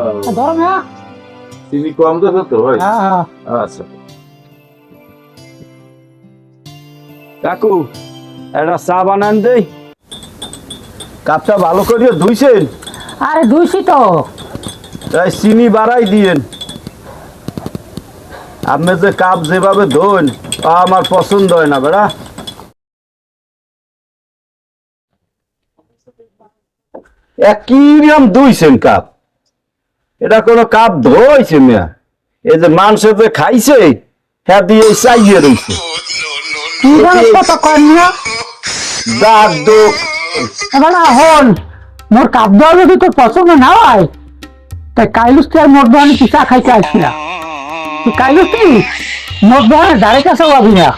ধরো মিয়া। চিনি কম দেবে তো ভাই? আচ্ছা কাকু একটা চা বানান দেই। কাপটা ভালো করে ধুইছেন? আরে ধুইছি তো। তাই চিনি বাড়াই দিয়েন। আপনি যে কাপ যেভাবে ধোন তা আমার পছন্দ হয় না বেড়া। কিরম ধুইছেন কাপ? এটা কোনো কাপ ধোইছে মিয়া? এই যে মাংস যে খাইছে হ্যাঁ দিয়ে চাইয়ে রয়েছে। কি কত কন্যা দাগ দোক এবার হন মোর কাপ দেওয়া যদি তোর পছন্দ না হয় তাই কাইলুস তুই আর মোট দোকানে পিঠা খাইতে আসছিলাম। তুই কাইলুস তুই মোট দোকানের ধারে কাছে পাবি না।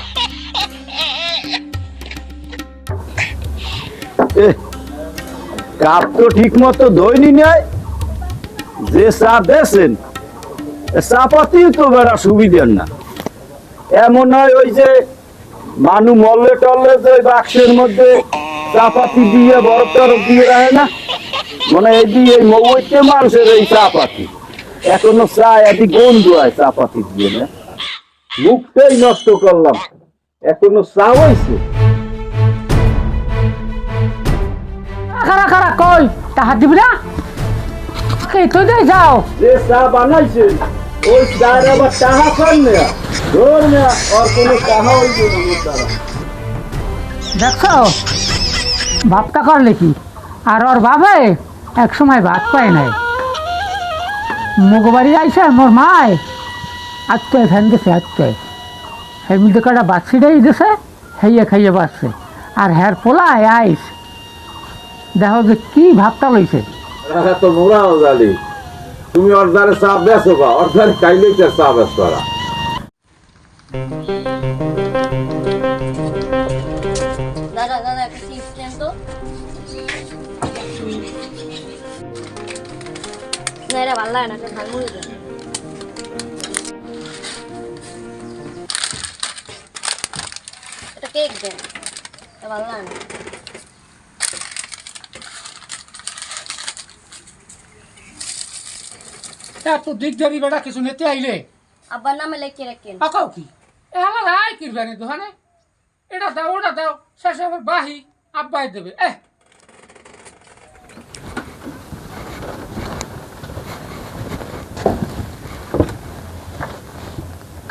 কাপ তো ঠিক মতো ধোয়নি নাই। যে চা বেছেন চা পাতি তো বেড়া সুবিধার না। এমন হয় ওই যে মানু মল্লে টল্লে যে বাক্সের মধ্যে চা পাতি দিয়ে বরফ টরফ দিয়ে রাখে না, মানে এই দিয়ে মৌতে মানুষের এই চা পাতি এখনো চা এদি গন্ধ হয় চা পাতি দিয়ে না। মুখটাই নষ্ট করলাম, এখনো চা হয়েছে। খারা খারা কই টাকা দিবি না? তুই যাই যাও। যে চা বানাইছেন ওই চার আবার টাকা পান না, ধর না আর কোনো টাকা হইবে না তারা। দেখছো ভাবটা করলে কি আর ওর বাবা এক সময় ভাত পায় নাই। মুগবাড়ি আইসে আর মোর মায় আত্মীয় ফ্যান গেছে আত্মীয় সেই মধ্যে কটা বাচ্চিটাই গেছে খাইয়ে খাইয়ে বাঁচছে। আর হ্যার পোলায় আইস দেখো যে কি ভাবটা লইছে। তো মোরাও জানি তুমি অর্ধারে চা বেছো বা অর্ধারে খাইলেই তার চা বেচ করা। দাদা দাদা একটা চিপস দেন তো। না এটা ভালো লাগে না, একটা ঝালমুড়ি দেন। একটা কেক দেন, এটা ভালো লাগে না। তো দিক দেবি বেটা কিছু নিতে আইলে আব্বার নামে লিখে রাখেন। আঁকাও কি এলা রায় কিরবানি দোকানে এটা দাও ওটা দাও শেষে আবার বাহি আব্বাই দেবে।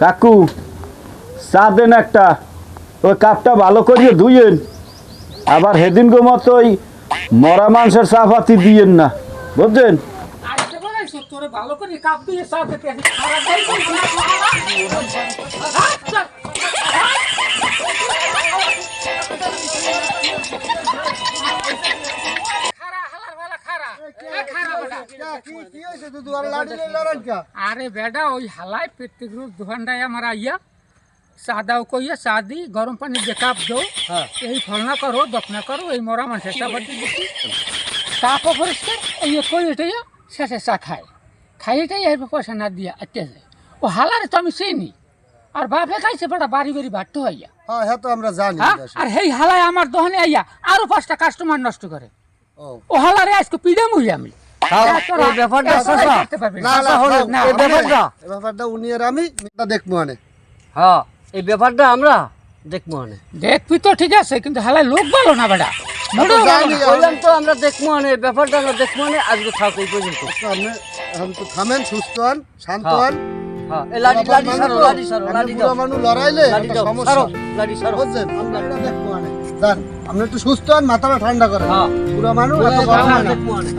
কাকু চা দেন একটা, ওই কাপটা ভালো করিয়ে ধুইয়েন। আবার হেদিন গো মতো ওই মরা মাংসের চা পাতি দিয়েন না, বুঝছেন? তোরে ভালো করে কাপ দিয়ে চা দিতে আরে বেটা ওই হালাই প্রত্যেক রোজ দোকানটায় আমার আইয়া চা দাও কইয়া চা দি গরম পানি দিয়ে কাপ দো এই ফলনা করো দপনা করো এই মরা মানুষের চা পাতি দিচ্ছি কাপও পরিষ্কার এই কই এটাইয়া শেষে চা খায় খাই এটাই এর পয়সা না দিয়া আটকে যায়। ও হালারে তো আমি চিনি আর বাপে খাইছে বেটা বাড়ি বাড়ি ভাট্ট হইয়া। হ্যাঁ তো আমরা জানি। আর সেই হালায় আমার দোকানে আইয়া আরো 5টা কাস্টমার নষ্ট করে। ও হালারে আজকে পিড়ে মুই আমি ব্যাপারটা উনি আর আমি দেখবো মানে। হ্যাঁ এই ব্যাপারটা আমরা দেখবো মানে। দেখবি তো ঠিক আছে কিন্তু হালায় লোক ভালো না বেটা। বললাম তো আমরা দেখবো মানে ব্যাপারটা আমরা দেখবো মানে আজকে থাক এই পর্যন্ত। আপনি এখন তো থামেন, সুস্থ হন, শান্ত হন। হ্যাঁ এই লাঠি লাঠি ছাড়ো লাঠি ছাড়ো লাঠি দাও। মানুষ লড়াইলে লাঠি দাও সমস্যা। ছাড়ো লাঠি ছাড়ো বুঝছেন? আমরা এটা দেখবো মানে। জান আপনি একটু সুস্থ হন, মাথাটা ঠান্ডা করেন। হ্যাঁ পুরো মানুষ এত গরম হয় না। দেখবো মানে।